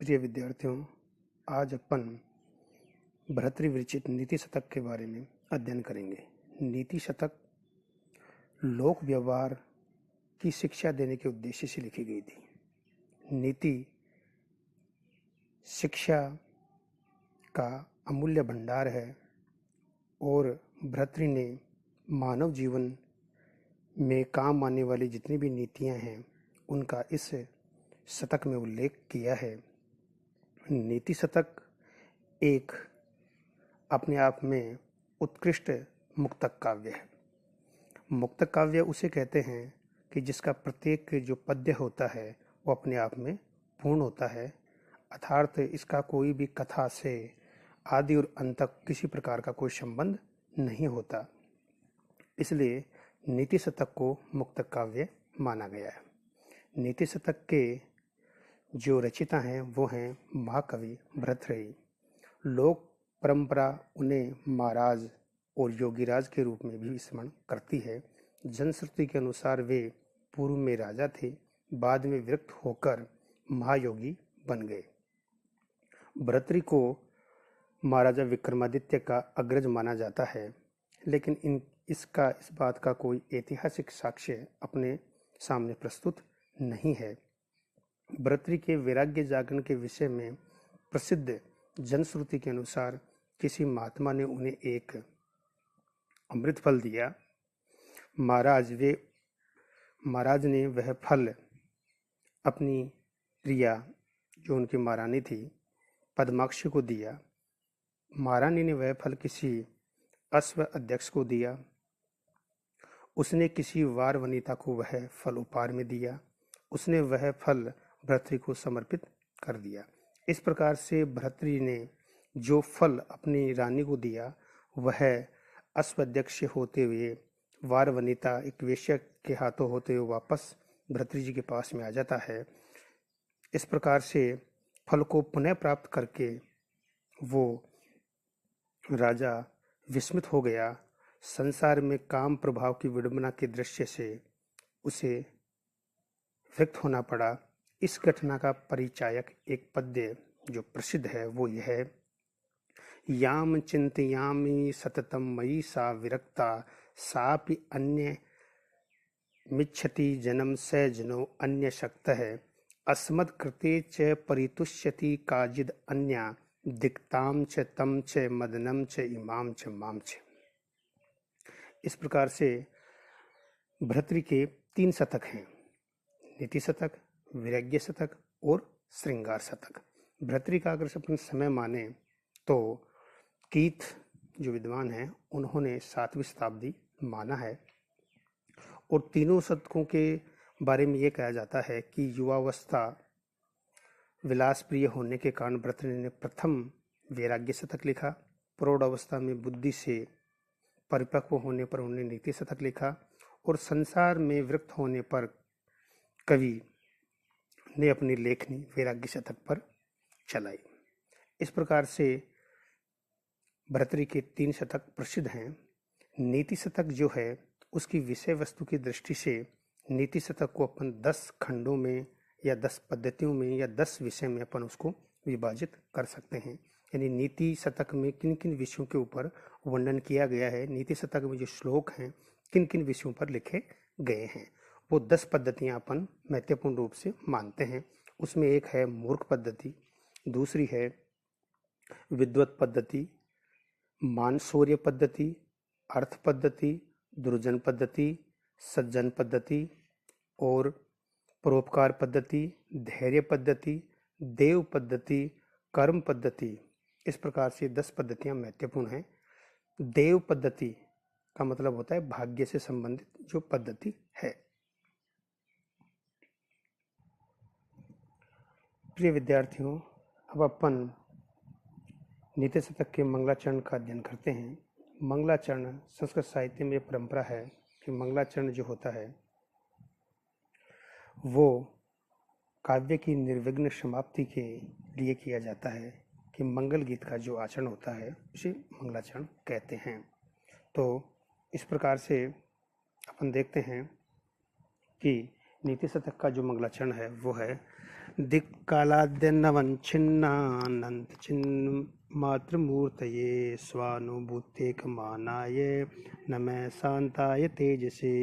प्रिय विद्यार्थियों, आज अपन भर्तृविरचित नीति शतक के बारे में अध्ययन करेंगे। नीति शतक लोक व्यवहार की शिक्षा देने के उद्देश्य से लिखी गई थी। नीति शिक्षा का अमूल्य भंडार है और भर्तृ ने मानव जीवन में काम आने वाली जितनी भी नीतियां हैं उनका इस शतक में उल्लेख किया है। नीति शतक एक अपने आप में उत्कृष्ट मुक्तक काव्य है। मुक्तक काव्य उसे कहते हैं कि जिसका प्रत्येक जो पद्य होता है वो अपने आप में पूर्ण होता है, अर्थात इसका कोई भी कथा से आदि और अंत तक किसी प्रकार का कोई संबंध नहीं होता, इसलिए नीति शतक को मुक्तक काव्य माना गया है। नीति शतक के जो रचिता हैं वो हैं महाकवि भर्तृहरि। लोक परंपरा उन्हें महाराज और योगीराज के रूप में भी स्मरण करती है। जनश्रुति के अनुसार वे पूर्व में राजा थे, बाद में विरक्त होकर महायोगी बन गए। भर्तृहरि को महाराजा विक्रमादित्य का अग्रज माना जाता है, लेकिन इस बात का कोई ऐतिहासिक साक्ष्य अपने सामने प्रस्तुत नहीं है। भर्तृहरि के वैराग्य जागरण के विषय में प्रसिद्ध जनश्रुति के अनुसार किसी महात्मा ने उन्हें एक अमृत फल दिया। महाराज ने वह फल अपनी प्रिया, जो उनकी महारानी थी, पद्माक्षी को दिया। महारानी ने वह फल किसी अश्व अध्यक्ष को दिया। उसने किसी वार वनिता को वह फल उपहार में दिया। उसने वह फल भर्तृहरि को समर्पित कर दिया। इस प्रकार से भर्तृहरि ने जो फल अपनी रानी को दिया वह अश्वाध्यक्ष होते हुए वार वनिता एक वेश्या के हाथों होते हुए वापस भर्तृहरि जी के पास में आ जाता है। इस प्रकार से फल को पुनः प्राप्त करके वो राजा विस्मित हो गया। संसार में काम प्रभाव की विडंबना के दृश्य से उसे व्यक्त होना पड़ा। इस घटना का परिचायक एक पद्य जो प्रसिद्ध है वो यह है: याम चिंतयामि सततम मयि सा विरक्ता सापि अन्य मिच्छति जन्म स जनो अन्य शक्तः अस्मत् कृते च परितुष्यति काजिद अन्या दिक्ताम च तम च मदनम च इमाम च माम च। इस प्रकार से भर्तृहरि के 3 शतक हैं: नीति शतक, वैराग्य शतक और श्रृंगार शतक। भर्तृहरि का अगर अपन समय माने तो कीथ जो विद्वान हैं उन्होंने 7वीं शताब्दी माना है। और तीनों शतकों के बारे में ये कहा जाता है कि युवावस्था विलास प्रिय होने के कारण भर्तृहरि ने प्रथम वैराग्य शतक लिखा। प्रौढ़ अवस्था में बुद्धि से परिपक्व होने पर उन्होंने नीति शतक लिखा और संसार में विरक्त होने पर कवि ने अपनी लेखनी वैराग्य शतक पर चलाई। इस प्रकार से भर्तृहरि के 3 शतक प्रसिद्ध हैं। नीति शतक जो है उसकी विषय वस्तु की दृष्टि से नीति शतक को अपन 10 खंडों में या 10 पद्धतियों में या 10 विषय में अपन उसको विभाजित कर सकते हैं। यानी नीति शतक में किन किन विषयों के ऊपर वर्णन किया गया है, नीति शतक में जो श्लोक हैं किन किन विषयों पर लिखे गए हैं, वो 10 पद्धतियां अपन महत्वपूर्ण रूप से मानते हैं। उसमें एक है मूर्ख पद्धति, दूसरी है विद्वत पद्धति, मानशौर्य पद्धति, अर्थ पद्धति, दुर्जन पद्धति, सज्जन पद्धति और परोपकार पद्धति, धैर्य पद्धति, देव पद्धति, कर्म पद्धति। इस प्रकार से 10 पद्धतियां महत्वपूर्ण हैं। देव पद्धति का मतलब होता है भाग्य से संबंधित जो पद्धति है। प्रिय विद्यार्थियों, अब अपन नीति शतक के मंगलाचरण का अध्ययन करते हैं। मंगलाचरण संस्कृत साहित्य में परंपरा है कि मंगलाचरण जो होता है वो काव्य की निर्विघ्न समाप्ति के लिए किया जाता है, कि मंगल गीत का जो आचरण होता है उसे मंगलाचरण कहते हैं। तो इस प्रकार से अपन देखते हैं कि नीति शतक का जो मंगलाचरण है वो है: दिक्कालाद्यनवच्छिन्नानन्तचिन्मातृमूर्तये स्वानुभूतेकमानाय नमः शान्ताय तेजसे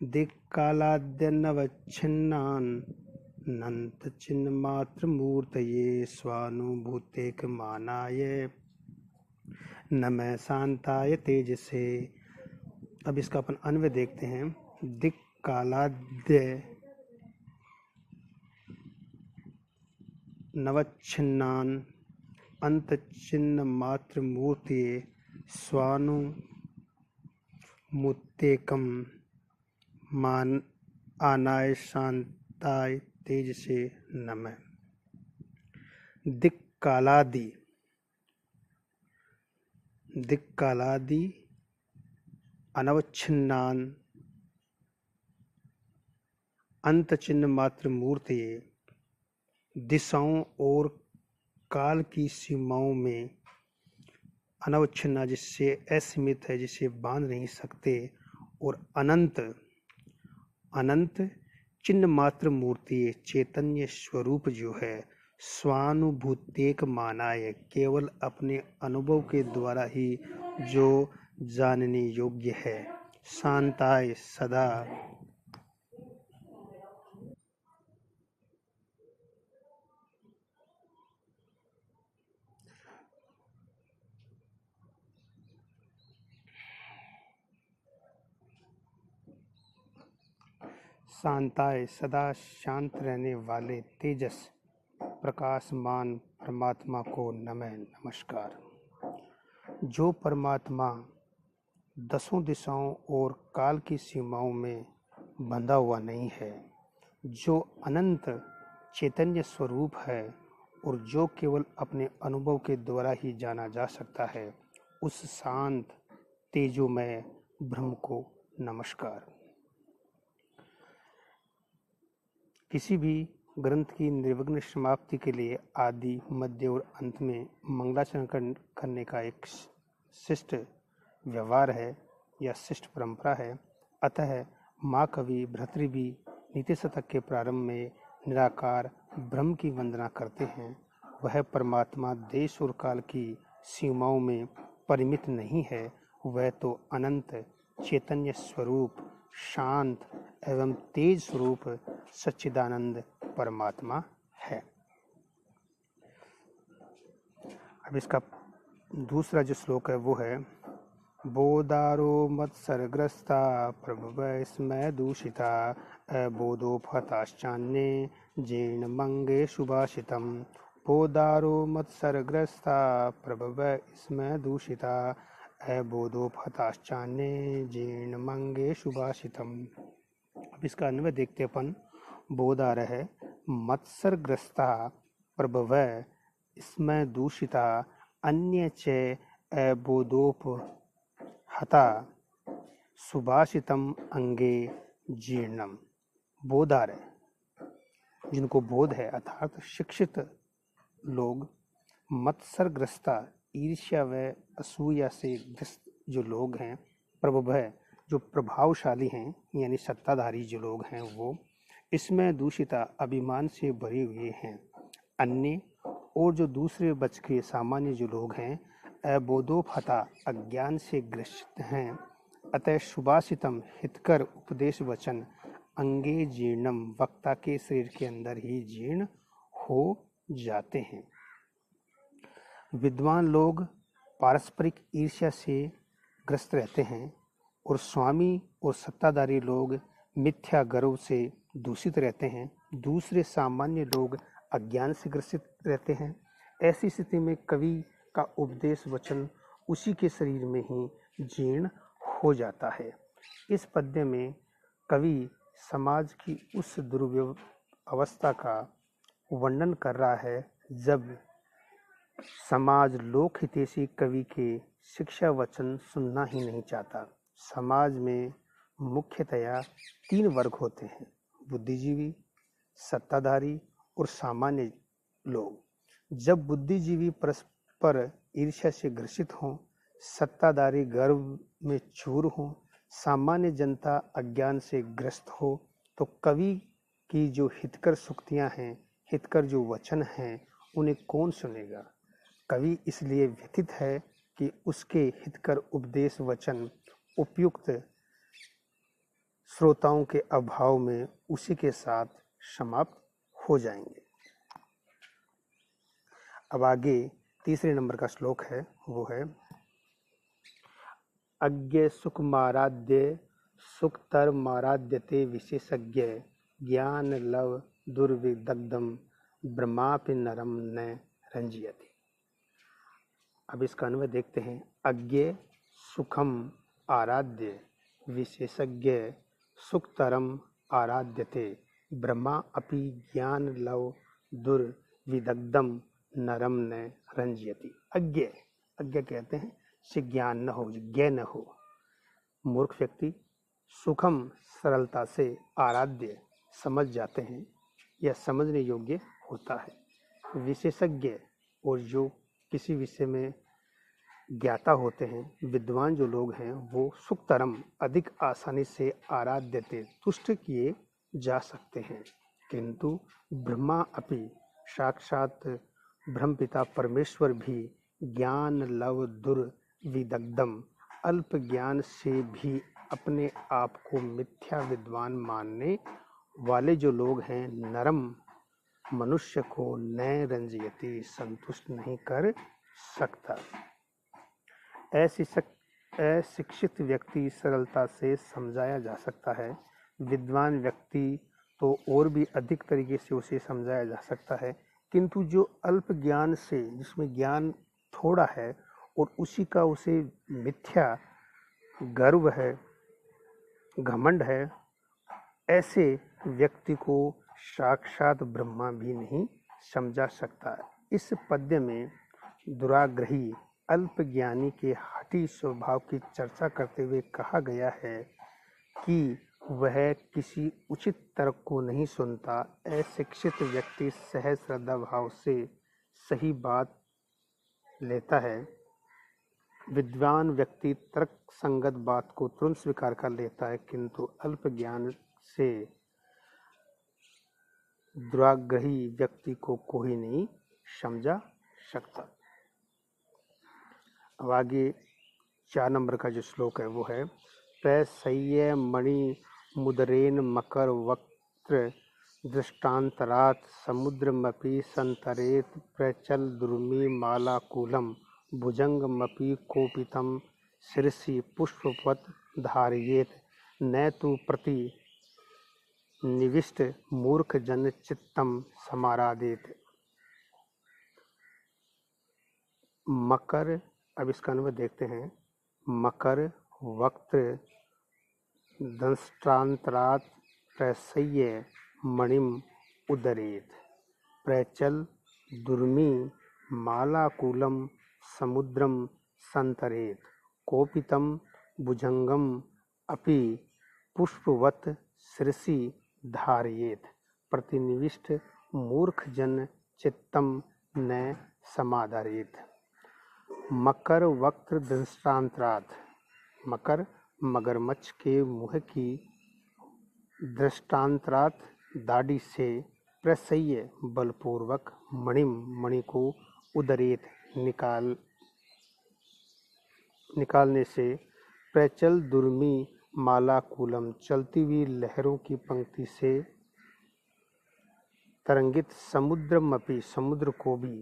दिक्कालाद्यनवच्छिन्नानन्तचिन्मातृमूर्तये स्वानुभूतेकमानाय नमः शांताय तेजसे। अब इसका अपन अन्वय देखते हैं। दिक् कालाद्य नवच्छिन्नान अंतचिन्ह मात्र मूर्ति स्वानुमुत्तेकम मान आनाय शांताय तेजसे नमः। दिक्कालादि अनवच्छिन्नान अंतचिन्ह मात्र मूर्ति दिशाओं और काल की सीमाओं में अनवच्छिन्ना जिससे असीमित है, जिसे बांध नहीं सकते, और अनंत चिन्ह मात्र मूर्ति चैतन्य स्वरूप जो है स्वानुभूतेक मानाय केवल अपने अनुभव के द्वारा ही जो जानने योग्य है, शांताय सदा शांत रहने वाले तेजस प्रकाशमान परमात्मा को नमस्कार। जो परमात्मा दसों दिशाओं और काल की सीमाओं में बंधा हुआ नहीं है, जो अनंत चैतन्य स्वरूप है और जो केवल अपने अनुभव के द्वारा ही जाना जा सकता है, उस शांत तेजोमय ब्रह्म को नमस्कार। किसी भी ग्रंथ की निर्विघ्न समाप्ति के लिए आदि, मध्य और अंत में मंगलाचरण करने का एक शिष्ट व्यवहार है या शिष्ट परंपरा है। अतः माँ कवि भर्तृहरि भी नीति शतक के प्रारंभ में निराकार ब्रह्म की वंदना करते हैं। वह परमात्मा देश और काल की सीमाओं में परिमित नहीं है, वह तो अनंत चैतन्य स्वरूप शांत एवं तेज स्वरूप सच्चिदानंद परमात्मा है। अब इसका दूसरा जो श्लोक है वो है बोधारो मत्सरग्रस्ता प्रभव स्मय दूषिता अबोधोपहताश्चान्ये जीर्ण मंगे सुभाषितम। बोधारो मत्सरग्रस्ता प्रभव स्मय दूषिता अबोधोपहताश्चान्ये जीर्ण मंगे सुभाषितम। अब इसका अन्वय देखते अपन। बोधार है मत्सरग्रस्ता प्रभव स्मय दूषिता अन्य च अबोधोपहता सुभाषितम अंगे जीर्णम। बोधार है जिनको बोध है अर्थात शिक्षित लोग, मत्सरग्रस्ता ईर्ष्या व असूया से ग्रस्त जो लोग हैं, प्रभव जो प्रभावशाली हैं यानी सत्ताधारी जो लोग हैं, वो इसमें दूषिता अभिमान से भरे हुए हैं। अन्य और जो दूसरे बच के सामान्य जो लोग हैं अबोधोपहता अज्ञान से ग्रसित हैं। अतः सुभाषितम हितकर उपदेश वचन अंगे जीर्णम वक्ता के शरीर के अंदर ही जीर्ण हो जाते हैं। विद्वान लोग पारस्परिक ईर्ष्या से ग्रस्त रहते हैं और स्वामी और सत्ताधारी लोग मिथ्या गर्व से दूषित रहते हैं। दूसरे सामान्य लोग अज्ञान से ग्रसित रहते हैं। ऐसी स्थिति में कवि का उपदेश वचन उसी के शरीर में ही जीर्ण हो जाता है। इस पद्य में कवि समाज की उस दुर्व्यवस्था का वर्णन कर रहा है जब समाज लोक हितैषी कवि के शिक्षा वचन सुनना ही नहीं चाहता। समाज में मुख्यतया 3 वर्ग होते हैं, बुद्धिजीवी, सत्ताधारी और सामान्य लोग। जब बुद्धिजीवी परस्पर ईर्ष्या से ग्रसित हों, सत्ताधारी गर्व में चूर हों, सामान्य जनता अज्ञान से ग्रस्त हो, तो कवि की जो हितकर सूक्तियां हैं हितकर जो वचन हैं उन्हें कौन सुनेगा। कवि इसलिए व्यथित है कि उसके हितकर उपदेश वचन उपयुक्त श्रोताओं के अभाव में उसी के साथ समाप्त हो जाएंगे। अब आगे तीसरे नंबर का श्लोक है, वो है अज्ञ सुखमाराध्य सुखतरमाराध्यते विशेषज्ञ ज्ञान लव दुर्विदग्धम ब्रह्मापि नरम न रंजयति। अब इसका अन्वय देखते हैं। अज्ञ सुखम आराध्य विशेषज्ञ सुखतरम आराध्यते ब्रह्मा अपि ज्ञान लव दुर्विदग्धम नरम न रंजयति। अज्ञ अज्ञ कहते हैं से ज्ञान न हो, ज्ञ न हो। मूर्ख व्यक्ति सुखम सरलता से आराध्य समझ जाते हैं या समझने योग्य होता है। विशेषज्ञ और जो किसी विषय में ज्ञाता होते हैं, विद्वान जो लोग हैं, वो सुखतरम अधिक आसानी से आराध्यते तुष्ट किए जा सकते हैं। किंतु ब्रह्मा अपि साक्षात ब्रह्मपिता परमेश्वर भी ज्ञान लव दुर्विदग्धम अल्प ज्ञान से भी अपने आप को मिथ्या विद्वान मानने वाले जो लोग हैं, नरम मनुष्य को न रंजयति संतुष्ट नहीं कर सकता। अशिक्षित व्यक्ति सरलता से समझाया जा सकता है, विद्वान व्यक्ति तो और भी अधिक तरीके से उसे समझाया जा सकता है। किंतु जो अल्प ज्ञान से, जिसमें ज्ञान थोड़ा है और उसी का उसे मिथ्या गर्व है, घमंड है, ऐसे व्यक्ति को साक्षात ब्रह्मा भी नहीं समझा सकता। इस पद्य में दुराग्रही अल्पज्ञानी के हठी स्वभाव की चर्चा करते हुए कहा गया है कि वह किसी उचित तर्क को नहीं सुनता। अशिक्षित व्यक्ति सहज श्रद्धा भाव से सही बात लेता है, विद्वान व्यक्ति तर्क संगत बात को तुरंत स्वीकार कर लेता है, किंतु अल्प ज्ञान से दुराग्रही व्यक्ति को कोई नहीं समझा सकता। अब आगे 4 नंबर का जो श्लोक है वो है प्रसह्य मणि मुदरेन मकर वक्त्र दृष्टान्तरात् समुद्रमपि संतरेत प्रचल दुर्मि मालाकुलं भुजंगमपि कोपितं शिरसि पुष्पवत् धारयेत न तु प्रति निविष्ट मूर्ख जन चित्तम समाराधेत। मकर, अब इसका अनुवाद देखते हैं। मकर वक्त्र दंष्ट्रांतरात् प्रसह्य मणिम उदरेत प्रचल दुर्मि मालाकुलम समुद्रम संतरेत कोपितम भुजंगम अपि पुष्पवत् शिरसि धारयेत प्रतिनिविष्ट मूर्ख जन चित्तम न समाधारेत। मकर वक्त्र दृष्टांतरात्, मकर मगरमच्छ के मुंह की दृष्टांतरात् दाढ़ी से प्रसह्य बलपूर्वक मणि को उदरेत निकालने से प्रचल दुर्मि मालाकुलम चलती हुई लहरों की पंक्ति से तरंगित समुद्रमपि समुद्र को भी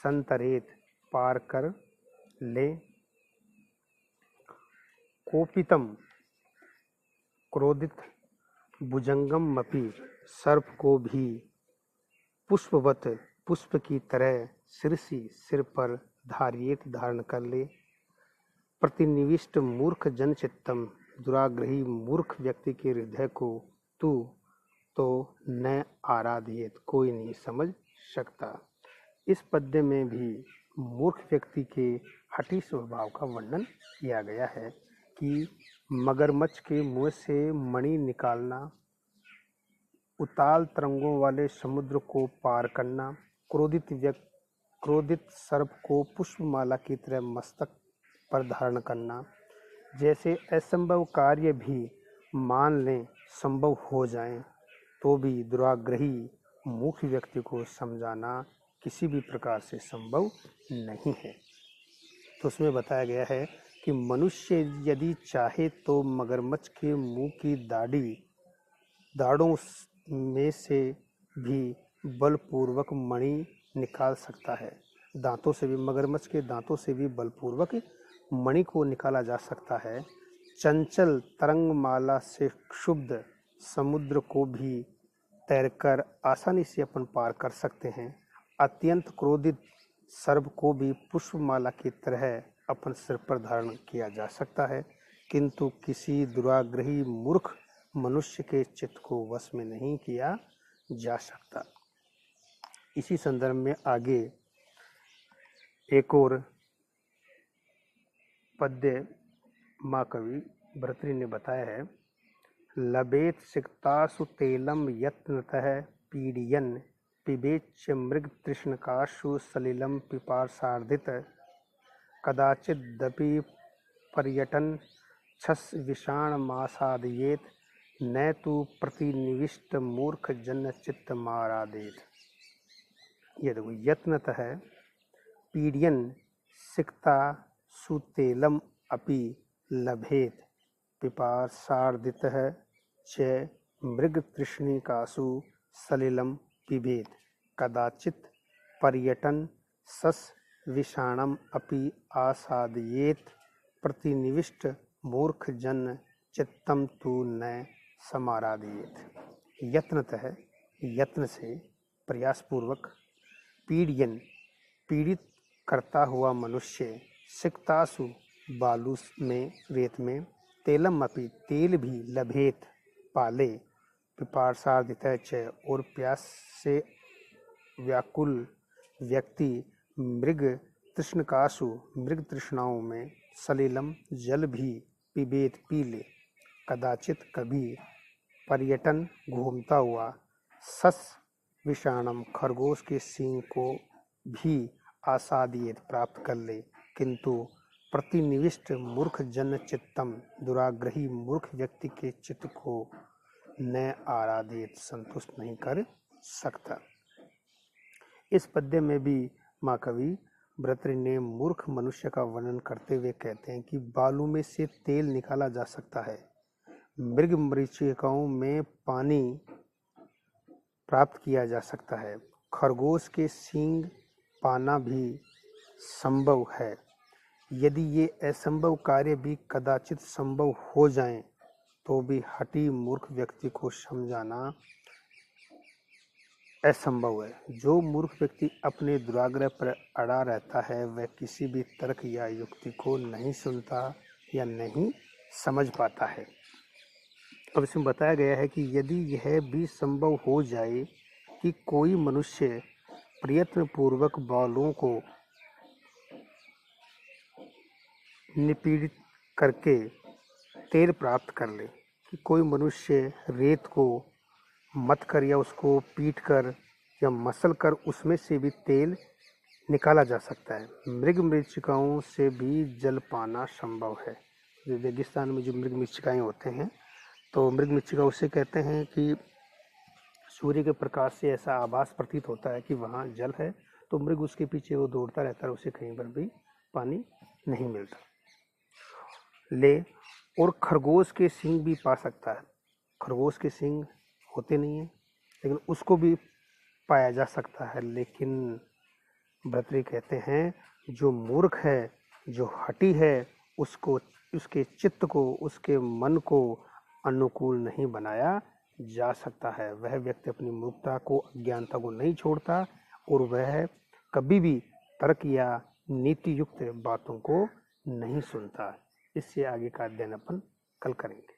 संतरेत पार कर ले कोपितम क्रोधित भुजंगमपि सर्प को भी पुष्पवत पुष्प की तरह शिरसी सिर पर धारियत धारण कर ले प्रतिनिविष्ट मूर्ख जनचित्तम दुराग्रही मूर्ख व्यक्ति के हृदय को तू तो न आराधियत कोई नहीं समझ सकता। इस पद्य में भी मूर्ख व्यक्ति के हठी स्वभाव का वर्णन किया गया है कि मगरमच्छ के मुंह से मणि निकालना, उताल तरंगों वाले समुद्र को पार करना, क्रोधित सर्प को पुष्पमाला की तरह मस्तक पर धारण करना जैसे असंभव कार्य भी मान लें संभव हो जाएं, तो भी दुराग्रही मूर्ख व्यक्ति को समझाना किसी भी प्रकार से संभव नहीं है। तो उसमें बताया गया है कि मनुष्य यदि चाहे तो मगरमच्छ के मुंह की दाढ़ों में से भी बलपूर्वक मणि निकाल सकता है। दांतों से भी, मगरमच्छ के दांतों से भी बलपूर्वक मणि को निकाला जा सकता है। चंचल तरंगमाला से क्षुब्ध समुद्र को भी तैरकर आसानी से अपन पार कर सकते हैं। अत्यंत क्रोधित सर्प को भी पुष्पमाला की तरह अपन सिर पर धारण किया जा सकता है, किंतु किसी दुराग्रही मूर्ख मनुष्य के चित्त को वश में नहीं किया जा सकता। इसी संदर्भ में आगे एक और पद्य माँ कवि भर्तृहरि ने बताया है। लभेत सिक्तासु तेलम यत्नतः पीडयन् पिबेच्च मृग तृष्णकासु सलिलम पिपासार्धित कदाचिदपि पर्यटन छस विषाणमासादयेत न तु प्रतिनिविष्ट मूर्ख जन चित्त मारादेत। ये देखो, यत्नतः पीडयन् सिक्ता सुतेलम अपि लभेत पिपासार्दितः च मृगतृष्णिकासु सलिलम पिबेत कदाचित् पर्यटन सस विषाणम अपि आसादयेत प्रतिनिविष्ट मूर्ख जन चित्तम तु न समारादयेत। यत्नतः, यत्न से, प्रयासपूर्वक, पीडयन् पीड़ित करता हुआ मनुष्य, सिक्तासु बालू में, रेत में, तेलम अपि तेल भी, लभेत पाले, पिपासार्दितः च और प्यास से व्याकुल व्यक्ति, मृग तृष्णकासु मृग तृष्णाओं में, सलिलम जल भी, पिबेत पी ले, कदाचित कभी, पर्यटन घूमता हुआ, सस विषाणम खरगोश के सींग को भी आसादियत प्राप्त कर ले, किंतु प्रतिनिविष्ट मूर्ख जन चित्तम दुराग्रही मूर्ख व्यक्ति के चित्त को न आराधित संतुष्ट नहीं कर सकता। इस पद्य में भी माँ कवि भर्तृहरि ने मूर्ख मनुष्य का वर्णन करते हुए कहते हैं कि बालू में से तेल निकाला जा सकता है, मृग मरीचिकाओं में पानी प्राप्त किया जा सकता है, खरगोश के सींग पाना भी संभव है। यदि ये असंभव कार्य भी कदाचित संभव हो जाएं, तो भी हठी मूर्ख व्यक्ति को समझाना असंभव है। जो मूर्ख व्यक्ति अपने दुराग्रह पर अड़ा रहता है, वह किसी भी तर्क या युक्ति को नहीं सुनता या नहीं समझ पाता है। अब इसमें बताया गया है कि यदि यह भी संभव हो जाए कि कोई मनुष्य प्रयत्नपूर्वक बालों को निपीड़ित करके तेल प्राप्त कर ले, कि कोई मनुष्य रेत को मथ कर या उसको पीट कर या मसल कर उसमें से भी तेल निकाला जा सकता है। मृग मरीचिकाओं से भी जल पाना संभव है। रेगिस्तान में जो मृग मरीचिकाएँ होते हैं, तो मृग मरीचिका उसे कहते हैं कि सूर्य के प्रकाश से ऐसा आभास प्रतीत होता है कि वहाँ जल है, तो मृग उसके पीछे वो दौड़ता रहता है, उसे कहीं पर भी पानी नहीं मिलता। ले और खरगोश के सींग भी पा सकता है। खरगोश के सींग होते नहीं हैं, लेकिन उसको भी पाया जा सकता है। लेकिन भर्तृहरि कहते हैं जो मूर्ख है, जो हठी है, उसको, उसके चित्त को, उसके मन को अनुकूल नहीं बनाया जा सकता है। वह व्यक्ति अपनी मूर्खता को, अज्ञानता को नहीं छोड़ता और वह कभी भी तर्क या नीति युक्त बातों को नहीं सुनता। इससे आगे का अध्ययन अपन कल करेंगे।